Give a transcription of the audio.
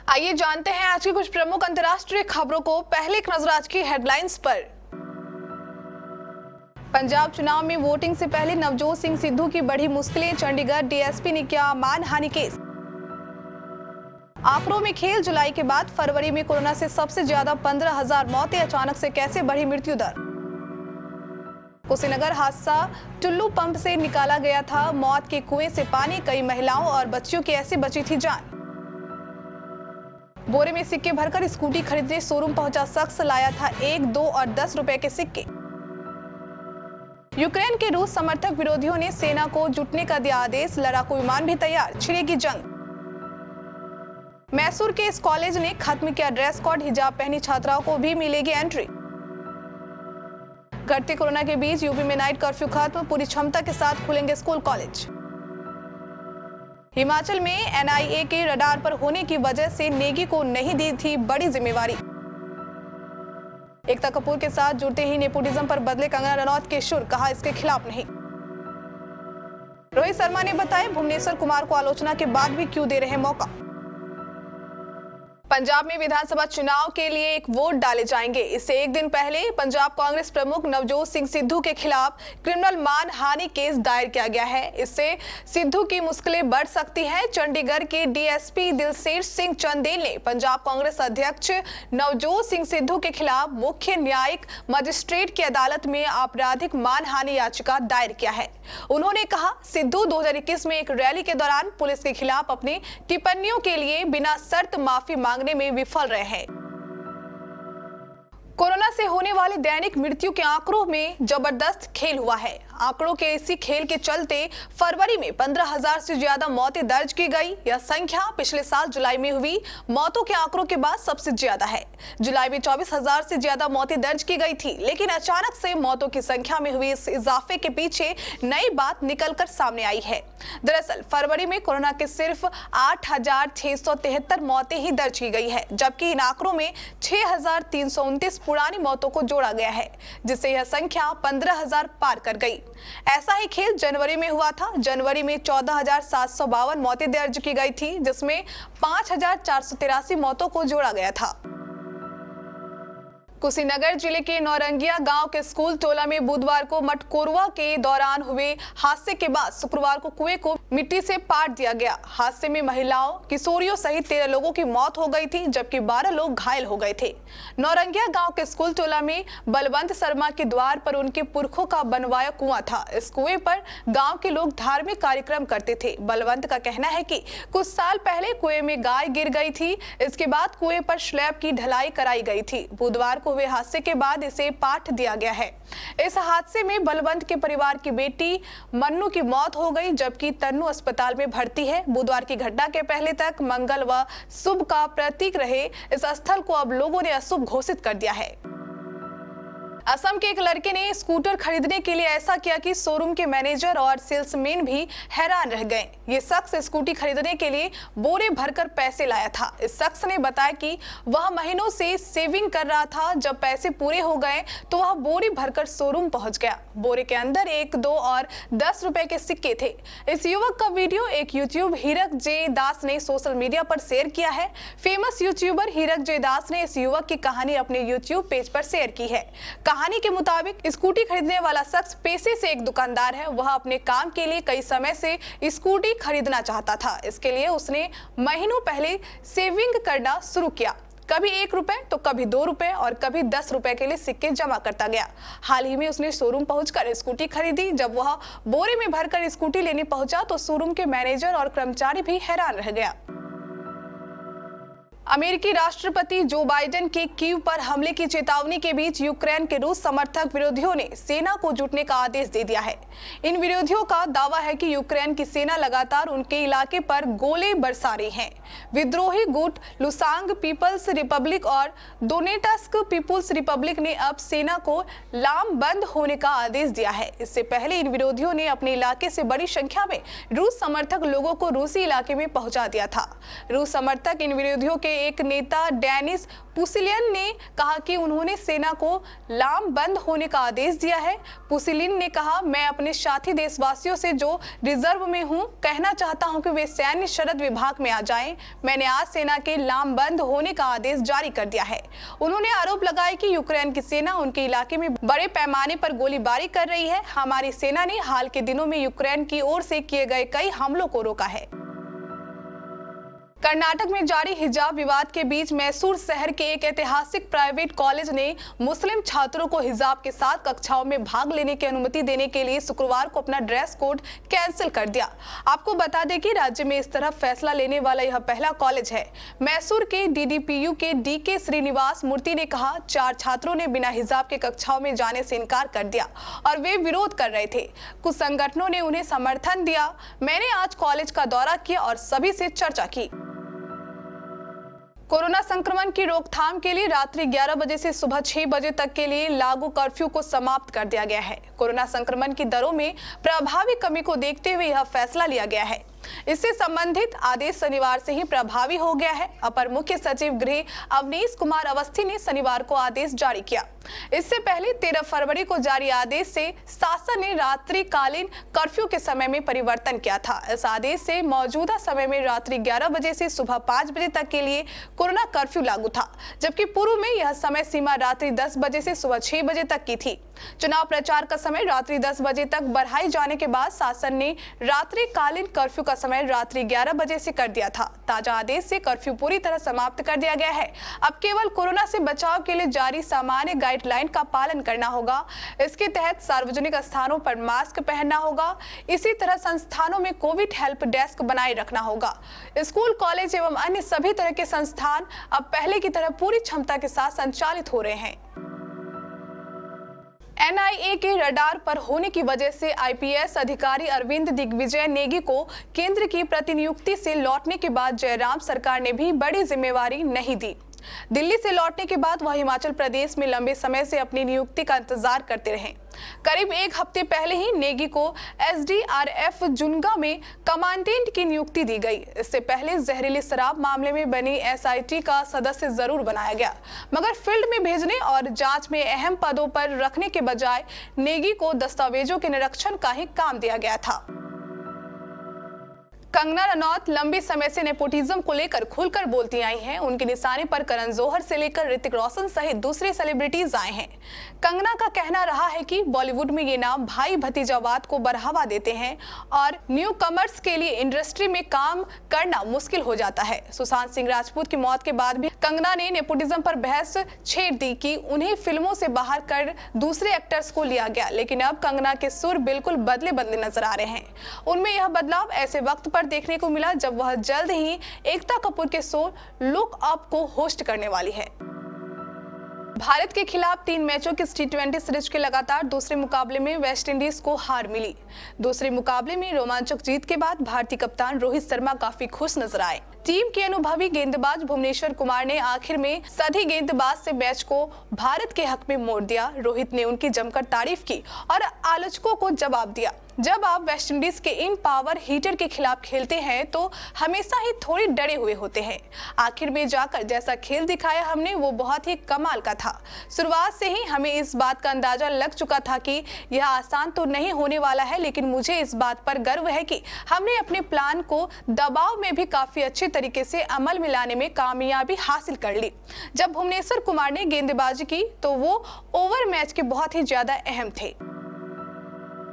आइए जानते हैं आज की कुछ प्रमुख अंतर्राष्ट्रीय खबरों को। पहले एक नजर आज की हेडलाइंस पर। पंजाब चुनाव में वोटिंग से पहले नवजोत सिंह सिद्धू की बढ़ी मुश्किलें, चंडीगढ़ डीएसपी ने किया मानहानि केस। आंकड़ों में खेल, जुलाई के बाद फरवरी में कोरोना से सबसे ज्यादा 15,000 मौतें, अचानक से कैसे बढ़ी मृत्यु दर। कुशीनगर हादसा, टुल्लू पंप से निकाला गया था मौत के कुएं से पानी, कई महिलाओं और बच्चियों की ऐसे बची थी जान। बोरे में सिक्के भरकर स्कूटी खरीदने शोरूम पहुंचा शख्स, लाया था 1, 2 और 10 रुपए के सिक्के। यूक्रेन के रूस समर्थक विरोधियों ने सेना को जुटने का दिया आदेश, लड़ाकू विमान भी तैयार, छिड़ेगी जंग। मैसूर के इस कॉलेज ने खत्म किया ड्रेस कोड, हिजाब पहनी छात्राओं को भी मिलेगी एंट्री। घटते कोरोना के बीच यूपी में नाइट कर्फ्यू खत्म, पूरी क्षमता के साथ खुलेंगे स्कूल कॉलेज। हिमाचल में एनआईए के रडार पर होने की वजह से नेगी को नहीं दी थी बड़ी जिम्मेवारी। एकता कपूर के साथ जुड़ते ही नेपोटिज्म पर बदले कंगना रनौत के सुर, कहा इसके खिलाफ नहीं। रोहित शर्मा ने बताया भुवनेश्वर कुमार को आलोचना के बाद भी क्यों दे रहे मौका। पंजाब में विधानसभा चुनाव के लिए एक वोट डाले जाएंगे। इससे एक दिन पहले पंजाब कांग्रेस प्रमुख नवजोत सिंह सिद्धू के खिलाफ क्रिमिनल मानहानि केस दायर किया गया है। इससे सिद्धू की मुश्किलें बढ़ सकती हैं। चंडीगढ़ के डीएसपी दिलसेर सिंह चंदेल ने पंजाब कांग्रेस अध्यक्ष नवजोत सिंह सिद्धू के खिलाफ मुख्य न्यायिक मजिस्ट्रेट की अदालत में आपराधिक मानहानि याचिका दायर किया है। उन्होंने कहा, सिद्धू 2021 में एक रैली के दौरान पुलिस के खिलाफ अपनी टिप्पणियों के लिए बिना शर्त माफी मांगने में विफल रहे हैं। कोरोना से होने वाले दैनिक मृत्यु के आंकड़ों में जबरदस्त खेल हुआ है। आंकड़ों के इसी खेल के चलते फरवरी में 15,000 से ज्यादा मौतें दर्ज की गई। यह संख्या पिछले साल जुलाई में हुई मौतों के आंकड़ों के बाद सबसे ज्यादा है। जुलाई में 24,000 से ज्यादा मौतें दर्ज की गई थी, लेकिन अचानक से मौतों की संख्या में हुई इस इजाफे के पीछे नई बात निकलकर सामने आई है। दरअसल फरवरी में कोरोना के सिर्फ 8,673 मौतें ही दर्ज की गई है, जबकि इन आंकड़ों में 6,329 पुरानी मौतों को जोड़ा गया है, जिससे यह संख्या 15,000 पार कर गई। ऐसा ही खेल जनवरी में हुआ था। जनवरी में 14,752 मौतें दर्ज की गई थी, जिसमें 5,483 मौतों को जोड़ा गया था। कुशीनगर जिले के नौरंगिया गांव के स्कूल टोला में बुधवार को मटकोरवा के दौरान हुए हादसे के बाद शुक्रवार को कुएं को मिट्टी से पाट दिया गया। हादसे में महिलाओं, किशोरियों सहित 13 लोगों की मौत हो गई थी, जबकि 12 लोग घायल हो गए थे। नौरंगिया गांव के स्कूल टोला में बलवंत शर्मा के द्वार पर उनके पुरखों का बनवाया कुआं था। इस कुएं पर गाँव के लोग धार्मिक कार्यक्रम करते थे। बलवंत का कहना है कि कुछ साल पहले कुएं में गाय गिर गई थी। इसके बाद कुएं पर स्लैब की ढलाई कराई गई थी। बुधवार हुए हादसे के बाद इसे पाट दिया गया है। इस हादसे में बलवंत के परिवार की बेटी मन्नू की मौत हो गई, जबकि तन्नू अस्पताल में भर्ती है। बुधवार की घटना के पहले तक मंगल व शुभ का प्रतीक रहे इस स्थल को अब लोगों ने अशुभ घोषित कर दिया है। असम के एक लड़के ने स्कूटर खरीदने के लिए ऐसा किया कि शोरूम के मैनेजर और सेल्समैन भी हैरान रह गए। ये शख्स स्कूटी खरीदने के लिए बोरे भरकर पैसे लाया था। इस शख्स ने बताया कि वह महीनों से सेविंग कर रहा था। जब पैसे पूरे हो गए तो वह बोरे भरकर शोरूम पहुंच गया। बोरे के अंदर 1, 2 और 10 रुपए के सिक्के थे। इस युवक का वीडियो एक यूट्यूब हीरक जे दास ने सोशल मीडिया पर शेयर किया है। फेमस यूट्यूबर हीरक जे दास ने इस युवक की कहानी अपने यूट्यूब पेज पर शेयर की है। कहानी के मुताबिक स्कूटी खरीदने वाला शख्स पेशे से एक दुकानदार है। वह अपने काम के लिए कई समय से स्कूटी खरीदना चाहता था। इसके लिए उसने महीनों पहले सेविंग करना शुरू किया। कभी 1 रुपए तो कभी 2 रुपए और कभी 10 रुपए के लिए सिक्के जमा करता गया। हाल ही में उसने शोरूम पहुंचकर स्कूटी खरीदी। जब वह बोरे में भरकर स्कूटी लेने पहुंचा तो शोरूम के मैनेजर और कर्मचारी भी हैरान रह गया। अमेरिकी राष्ट्रपति जो बाइडेन के कीव पर हमले की चेतावनी के बीच यूक्रेन के रूस समर्थक विरोधियों ने सेना को जुटने का आदेश दे दिया है। इन विरोधियों का दावा है कि यूक्रेन की सेना लगातार उनके इलाके पर गोले बरसा रही है। विद्रोही गुट लुसांग पीपल्स रिपब्लिक और दोनेट्स्क पीपुल्स रिपब्लिक ने अब सेना को लामबंद होने का आदेश दिया है। इससे पहले इन विरोधियों ने अपने इलाके से बड़ी संख्या में रूस समर्थक लोगों को रूसी इलाके में पहुंचा दिया था। रूस समर्थक इन विरोधियों के एक नेता डेनिस पुसिलिन ने कहा कि उन्होंने सेना को लामबंद होने का आदेश दिया है। पुसिलिन ने कहा, मैं अपने साथी देशवासियों से जो रिजर्व में हूं कहना चाहता हूं कि वे सैन्य शरद विभाग में आ जाएं। मैंने आज सेना के लामबंद होने का आदेश जारी कर दिया है। उन्होंने आरोप लगाया कि यूक्रेन की सेना उनके इलाके में बड़े पैमाने पर गोलीबारी कर रही है। हमारी सेना ने हाल के दिनों में यूक्रेन की ओर से किए गए कई हमलों को रोका है। कर्नाटक में जारी हिजाब विवाद के बीच मैसूर शहर के एक ऐतिहासिक प्राइवेट कॉलेज ने मुस्लिम छात्रों को हिजाब के साथ कक्षाओं में भाग लेने की अनुमति देने के लिए शुक्रवार को अपना ड्रेस कोड कैंसिल कर दिया। आपको बता दें कि राज्य में इस तरह फैसला लेने वाला यह पहला कॉलेज है। मैसूर के DDPU के DK श्रीनिवास मूर्ति ने कहा, 4 छात्रों ने बिना हिजाब के कक्षाओं में जाने से इनकार कर दिया और वे विरोध कर रहे थे। कुछ संगठनों ने उन्हें समर्थन दिया। मैंने आज कॉलेज का दौरा किया और सभी से चर्चा की। कोरोना संक्रमण की रोकथाम के लिए रात्रि 11 बजे से सुबह 6 बजे तक के लिए लागू कर्फ्यू को समाप्त कर दिया गया है। कोरोना संक्रमण की दरों में प्रभावी कमी को देखते हुए यह फैसला लिया गया है। इससे संबंधित आदेश शनिवार से ही प्रभावी हो गया है। अपर मुख्य सचिव गृह अवनीश कुमार अवस्थी ने शनिवार को आदेश जारी किया। इससे पहले 13 फरवरी को जारी आदेश से शासन ने रात्रिकालीन कर्फ्यू के समय में परिवर्तन किया था। इस आदेश से मौजूदा समय में रात्रि 11 बजे से सुबह 5 बजे तक के लिए कोरोना कर्फ्यू लागू था, जबकि पूर्व में यह समय सीमा रात्रि 10 बजे से सुबह 6 बजे तक की थी। चुनाव प्रचार का समय रात्रि 10 बजे तक बढ़ाई जाने के बाद शासन ने रात्रिकालीन कर्फ्यू का समय रात्रि 11 बजे से कर दिया था। ताजा आदेश से कर्फ्यू पूरी तरह समाप्त कर दिया गया है। अब केवल कोरोना से बचाव के लिए जारी सामान्य गाइडलाइन का पालन करना होगा। इसके तहत सार्वजनिक स्थानों पर मास्क पहनना होगा। इसी तरह संस्थानों में कोविड हेल्प डेस्क बनाए रखना होगा। स्कूल, कॉलेज एवं अन्य सभी तरह के संस्थान अब पहले की तरह पूरी क्षमता के साथ संचालित हो रहे हैं। NIA के रडार पर होने की वजह से IPS अधिकारी अरविंद दिग्विजय नेगी को केंद्र की प्रतिनियुक्ति से लौटने के बाद जयराम सरकार ने भी बड़ी जिम्मेवारी नहीं दी। दिल्ली से लौटने के बाद वह हिमाचल प्रदेश में लंबे समय से अपनी नियुक्ति का इंतजार करते रहे। करीब 1 हफ्ते पहले ही नेगी को SDRF जुनगा में कमांडेंट की नियुक्ति दी गई। इससे पहले जहरीली शराब मामले में बनी SIT का सदस्य जरूर बनाया गया, मगर फील्ड में भेजने और जांच में अहम पदों पर रखने के बजाय नेगी को दस्तावेजों के निरीक्षण का ही काम दिया गया था। कंगना रनौत लंबे समय से नेपोटिज्म को लेकर खुलकर बोलती आई हैं। उनके निशाने पर करण जौहर से लेकर ऋतिक रोशन सहित दूसरे सेलिब्रिटीज आए हैं। कंगना का कहना रहा है कि बॉलीवुड में ये नाम भाई भतीजावाद को बढ़ावा देते हैं और न्यू कमर्स के लिए इंडस्ट्री में काम करना मुश्किल हो जाता है। सुशांत सिंह राजपूत की मौत के बाद भी कंगना ने नेपोटिज्म पर बहस छेड़ दी कि उन्हें फिल्मों से बाहर कर दूसरे एक्टर्स को लिया गया, लेकिन अब कंगना के सुर बिल्कुल बदले नजर आ रहे हैं। उनमें यह बदलाव ऐसे वक्त पर देखने को मिला जब वह जल्द ही एकता कपूर के शो लुक अप को होस्ट करने वाली है। भारत के खिलाफ 3 मैचों की T20 सीरीज के लगातार दूसरे मुकाबले में वेस्टइंडीज को हार मिली। दूसरे मुकाबले में रोमांचक जीत के बाद भारतीय कप्तान रोहित शर्मा काफी खुश नजर आए। टीम के अनुभवी गेंदबाज भुवनेश्वर कुमार ने आखिर में सधी गेंदबाज से मैच को भारत के हक में मोड़ दिया। रोहित ने उनकी जमकर तारीफ की और आलोचकों को जवाब दिया। जब आप वेस्टइंडीज के इन पावर हीटर के खिलाफ खेलते हैं तो हमेशा ही थोड़े डरे हुए होते हैं। आखिर में जाकर जैसा खेल दिखाया हमने वो बहुत ही कमाल का था। शुरुआत से ही हमें इस बात का अंदाजा लग चुका था कि यह आसान तो नहीं होने वाला है, लेकिन मुझे इस बात पर गर्व है कि हमने अपने प्लान को दबाव में भी काफी अच्छे तरीके से अमल में लाने में कामयाबी हासिल कर ली। जब भुवनेश्वर कुमार ने गेंदबाजी की तो वो ओवर मैच के बहुत ही ज्यादा अहम थे।